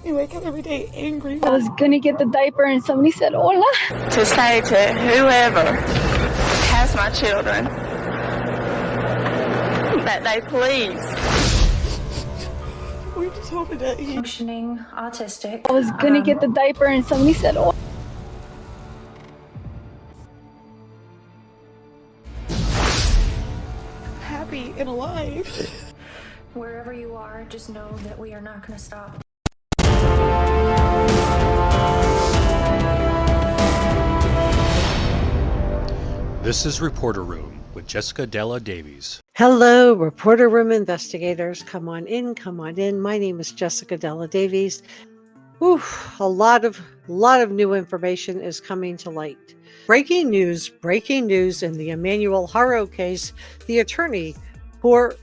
You wake up every day angry. I was gonna get the diaper and somebody said hola. To say to whoever has my children that they please. We're just hoping that he... Functioning autistic. I was gonna get the diaper and somebody said hola. happy and alive. Wherever you are, just know that we are not going to stop. This is Reporter Room with Jessica Della Davies. Hello, Reporter Room investigators. Come on in, come on in. My name is Jessica Della Davies. Whew, a lot of new information is coming to light. Breaking news in the Emmanuel Haro case. The attorney for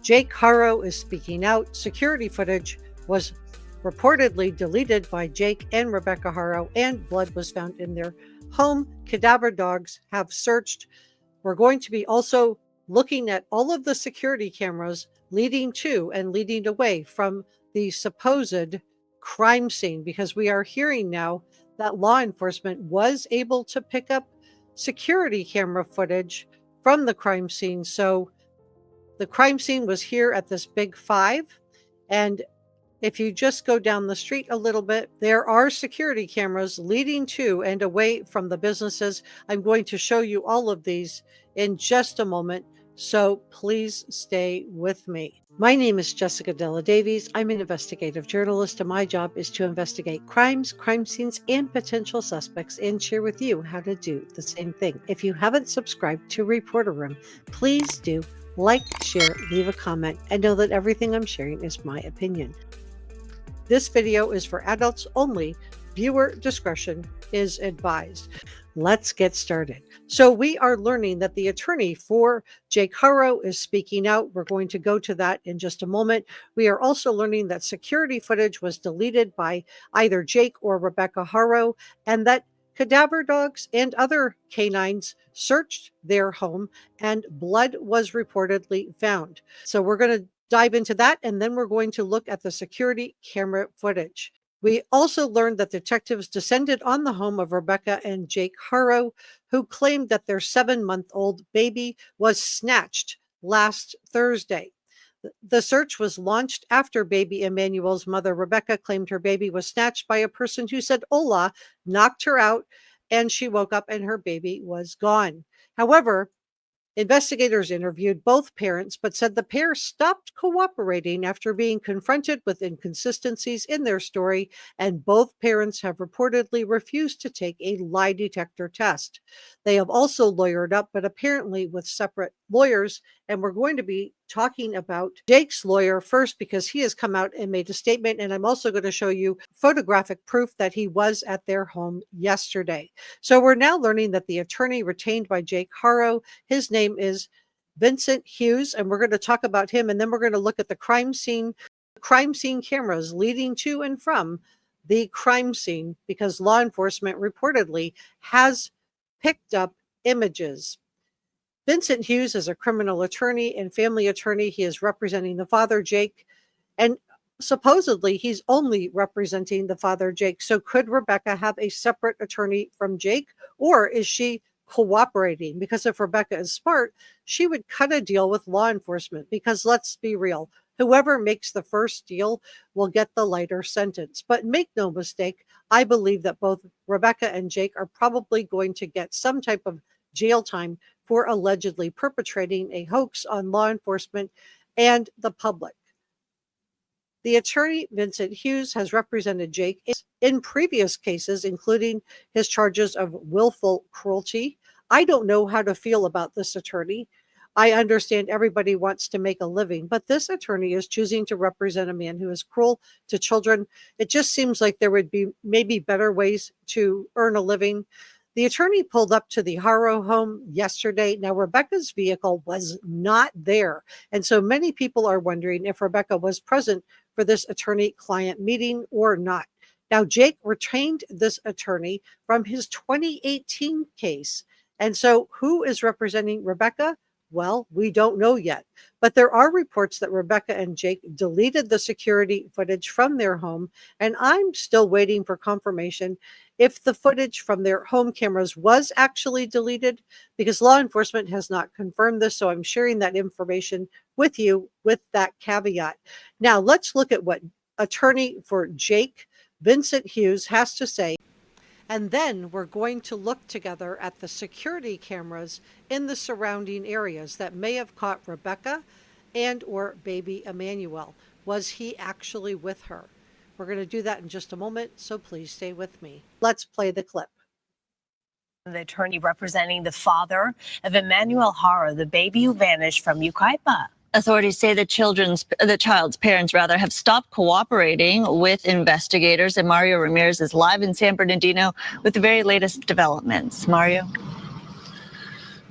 Jake Haro is speaking out. Security footage was reportedly deleted by Jake and Rebecca Haro, and blood was found in their home. Cadaver dogs have searched. We're going to be also looking at all of the security cameras leading to and leading away from the supposed crime scene, because we are hearing now that law enforcement was able to pick up security camera footage from the crime scene. So the crime scene was here at this Big Five, and if you just go down the street a little bit, there are security cameras leading to and away from the businesses. I'm going to show you all of these in just a moment, so please stay with me. My name is Jessica Della Davies. I'm an investigative journalist, and my job is to investigate crimes, crime scenes, and potential suspects, and share with you how to do the same thing. If you haven't subscribed to Reporter Room, please do like, share, leave a comment, and know that everything I'm sharing is my opinion. This video is for adults only. Viewer discretion is advised. Let's get started. So we are learning that the attorney for Jake Haro is speaking out. We're going to go to that in just a moment. We are also learning that security footage was deleted by either Jake or Rebecca Haro, and that cadaver dogs and other canines searched their home and blood was reportedly found. So we're going to dive into that, and then we're going to look at the security camera footage. We also learned that detectives descended on the home of Rebecca and Jake Haro, who claimed that their 7-month-old baby was snatched last Thursday. The search was launched after baby Emmanuel's mother, Rebecca, claimed her baby was snatched by a person who said hola, knocked her out, and she woke up and her baby was gone. However, investigators interviewed both parents, but said the pair stopped cooperating after being confronted with inconsistencies in their story, and both parents have reportedly refused to take a lie detector test. They have also lawyered up, but apparently with separate lawyers, and we're going to be talking about Jake's lawyer first because he has come out and made a statement, and I'm also going to show you photographic proof that he was at their home yesterday. So we're now learning that the attorney retained by Jake Haro, his name is Vincent Hughes, and we're going to talk about him, and then we're going to look at the crime scene cameras leading to and from the crime scene, because law enforcement reportedly has picked up images. Vincent Hughes is a criminal attorney and family attorney. He is representing the father, Jake, and supposedly he's only representing the father, Jake. So could Rebecca have a separate attorney from Jake, or is she cooperating? Because if Rebecca is smart, she would cut a deal with law enforcement, because let's be real, whoever makes the first deal will get the lighter sentence. But make no mistake, I believe that both Rebecca and Jake are probably going to get some type of jail time for allegedly perpetrating a hoax on law enforcement and the public. The attorney, Vincent Hughes, has represented Jake in previous cases, including his charges of willful cruelty. I don't know how to feel about this attorney. I understand everybody wants to make a living, but this attorney is choosing to represent a man who is cruel to children. It just seems like there would be maybe better ways to earn a living. The attorney pulled up to the Haro home yesterday. Now, Rebecca's vehicle was not there, and so many people are wondering if Rebecca was present for this attorney-client meeting or not. Now, Jake retained this attorney from his 2018 case, and so who is representing Rebecca? Well, we don't know yet, but there are reports that Rebecca and Jake deleted the security footage from their home, and I'm still waiting for confirmation if the footage from their home cameras was actually deleted, because law enforcement has not confirmed this. So I'm sharing that information with you with that caveat. Now, let's look at what attorney for Jake, Vincent Hughes, has to say. And then we're going to look together at the security cameras in the surrounding areas that may have caught Rebecca and or baby Emmanuel. Was he actually with her? We're going to do that in just a moment, so please stay with me. Let's play the clip. The attorney representing the father of Emmanuel Haro, the baby who vanished from Yucaipa. Authorities say the child's parents have stopped cooperating with investigators, and Mario Ramirez is live in San Bernardino with the very latest developments. Mario.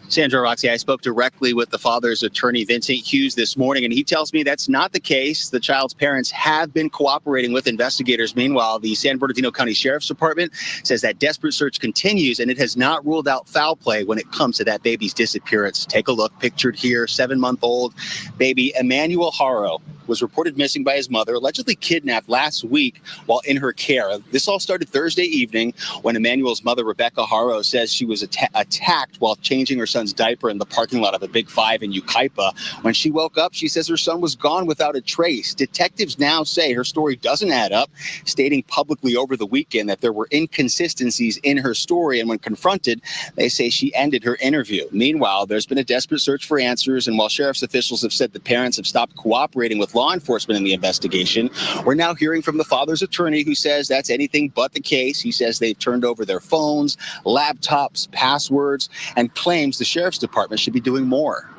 Sandra, Roxy, I spoke directly with the father's attorney, Vincent Hughes, this morning, and he tells me that's not the case. The child's parents have been cooperating with investigators. Meanwhile, the San Bernardino County Sheriff's Department says that desperate search continues, and it has not ruled out foul play when it comes to that baby's disappearance. Take a look. Pictured here, 7-month-old baby Emmanuel Haro was reported missing by his mother, allegedly kidnapped last week while in her care. This all started Thursday evening when Emmanuel's mother, Rebecca Haro, says she was attacked while changing her son's diaper in the parking lot of the Big Five in Yucaipa. When she woke up, she says her son was gone without a trace. Detectives now say her story doesn't add up, stating publicly over the weekend that there were inconsistencies in her story. And when confronted, they say she ended her interview. Meanwhile, there's been a desperate search for answers. And while sheriff's officials have said the parents have stopped cooperating with law enforcement in the investigation, we're now hearing from the father's attorney, who says that's anything but the case. He says they've turned over their phones, laptops, passwords, and claims the sheriff's department should be doing more.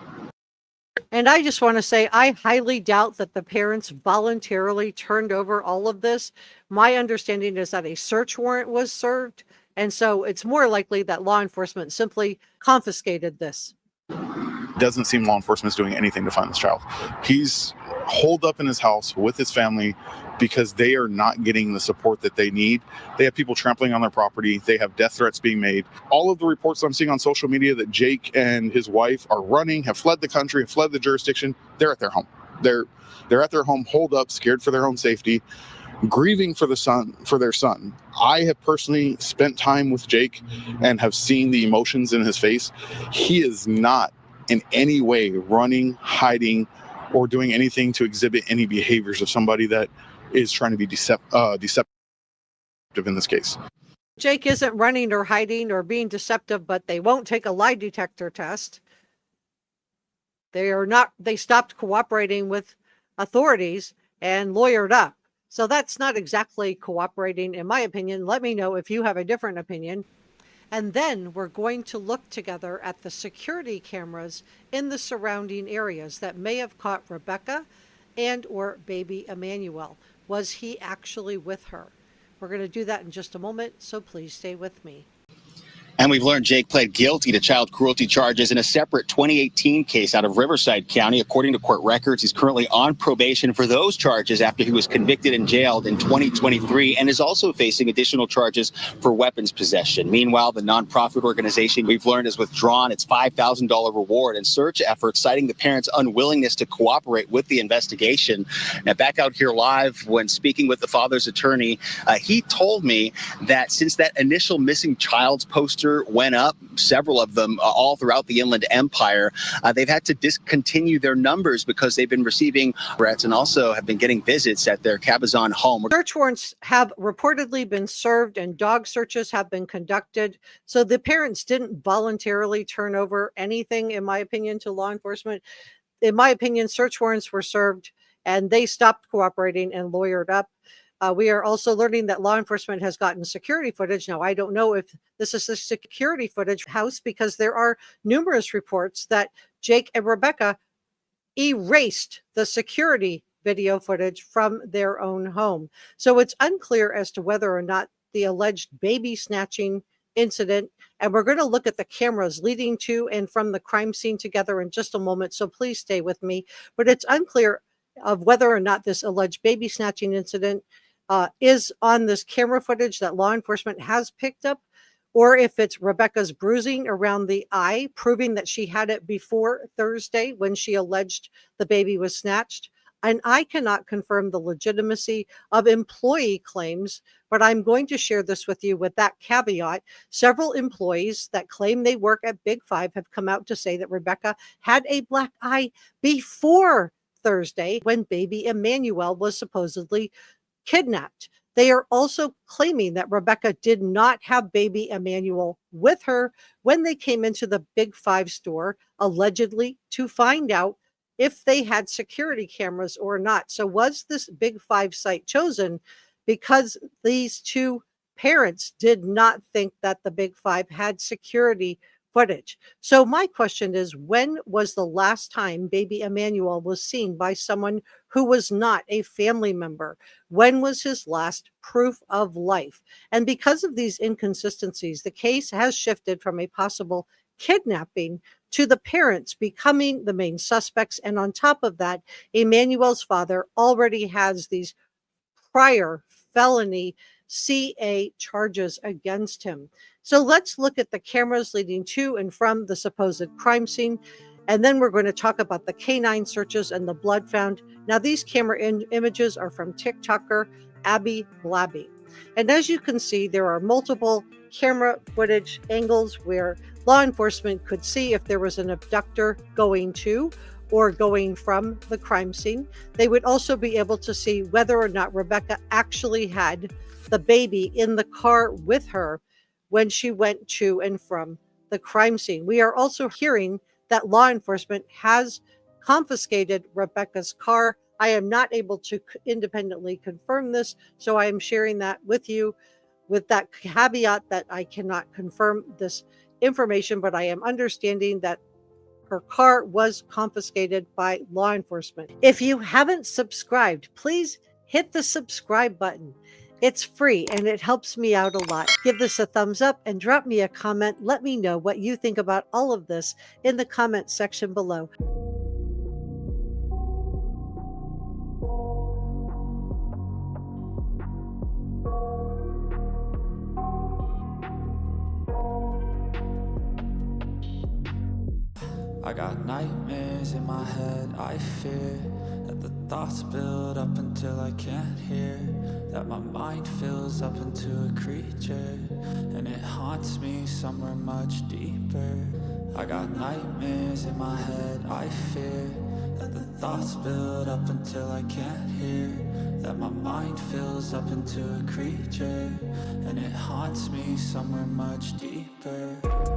And I just want to say, I highly doubt that the parents voluntarily turned over all of this. My understanding is that a search warrant was served. And so it's more likely that law enforcement simply confiscated this. Doesn't seem law enforcement is doing anything to find this child. He's holed up in his house with his family because they are not getting the support that they need. They have people trampling on their property. They have death threats being made. All of the reports I'm seeing on social media that Jake and his wife are running, have fled the country, have fled the jurisdiction, they're at their home. They're at their home, holed up, scared for their own safety, grieving for their son. I have personally spent time with Jake and have seen the emotions in his face. He is not in any way running, hiding, or doing anything to exhibit any behaviors of somebody that is trying to be deceptive in this case. Jake isn't running or hiding or being deceptive, but they won't take a lie detector test. They stopped cooperating with authorities and lawyered up. So that's not exactly cooperating, in my opinion. Let me know if you have a different opinion. And then we're going to look together at the security cameras in the surrounding areas that may have caught Rebecca and or baby Emmanuel. Was he actually with her? We're going to do that in just a moment, so please stay with me. And we've learned Jake pled guilty to child cruelty charges in a separate 2018 case out of Riverside County. According to court records, he's currently on probation for those charges after he was convicted and jailed in 2023, and is also facing additional charges for weapons possession. Meanwhile, the nonprofit organization, we've learned, has withdrawn its $5,000 reward and search efforts, citing the parents' unwillingness to cooperate with the investigation. Now, back out here live, when speaking with the father's attorney, he told me that since that initial missing child's poster went up, several of them all throughout the Inland Empire, they've had to discontinue their numbers because they've been receiving threats and also have been getting visits at their Cabazon home. Search warrants have reportedly been served and dog searches have been conducted. So the parents didn't voluntarily turn over anything, in my opinion, to law enforcement. In my opinion, search warrants were served and they stopped cooperating and lawyered up. We are also learning that law enforcement has gotten security footage. Now, I don't know if this is the security footage house, because there are numerous reports that Jake and Rebecca erased the security video footage from their own home. So it's unclear as to whether or not the alleged baby snatching incident, and we're going to look at the cameras leading to and from the crime scene together in just a moment. So please stay with me. But it's unclear of whether or not this alleged baby snatching incident is on this camera footage that law enforcement has picked up, or if it's Rebecca's bruising around the eye, proving that she had it before Thursday when she alleged the baby was snatched. And I cannot confirm the legitimacy of employee claims, but I'm going to share this with you with that caveat. Several employees that claim they work at Big Five have come out to say that Rebecca had a black eye before Thursday when baby Emmanuel was supposedly kidnapped. They are also claiming that Rebecca did not have baby Emmanuel with her when they came into the Big Five store, allegedly to find out if they had security cameras or not. So was this Big Five site chosen because these two parents did not think that the Big Five had security footage? So my question is, when was the last time baby Emmanuel was seen by someone who was not a family member? When was his last proof of life? And because of these inconsistencies, the case has shifted from a possible kidnapping to the parents becoming the main suspects. And on top of that, Emmanuel's father already has these prior felony CA charges against him. So let's look at the cameras leading to and from the supposed crime scene. And then we're going to talk about the canine searches and the blood found. Now, these camera images are from TikToker Abby Blabby. And as you can see, there are multiple camera footage angles where law enforcement could see if there was an abductor going to or going from the crime scene. They would also be able to see whether or not Rebecca actually had the baby in the car with her when she went to and from the crime scene. We are also hearing that law enforcement has confiscated Rebecca's car. I am not able to independently confirm this, so I am sharing that with you with that caveat that I cannot confirm this information, but I am understanding that her car was confiscated by law enforcement. If you haven't subscribed, please hit the subscribe button. It's free and it helps me out a lot. Give this a thumbs up and drop me a comment. Let me know what you think about all of this in the comment section below. I got nightmares in my head, I fear that the thoughts build up until I can't hear, that my mind fills up into a creature, and it haunts me somewhere much deeper. I got nightmares in my head, I fear that the thoughts build up until I can't hear, that my mind fills up into a creature, and it haunts me somewhere much deeper.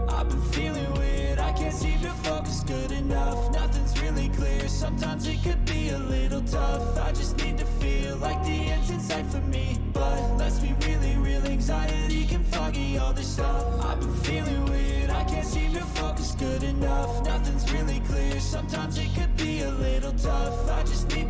I've been feeling weird, I can't seem to focus good enough. Nothing's really clear, sometimes it could be a little tough. I just need to feel like the end's in sight for me, but let's be really real, anxiety can foggy all this stuff. I've been feeling weird, I can't seem to focus good enough. Nothing's really clear, sometimes it could be a little tough. I just need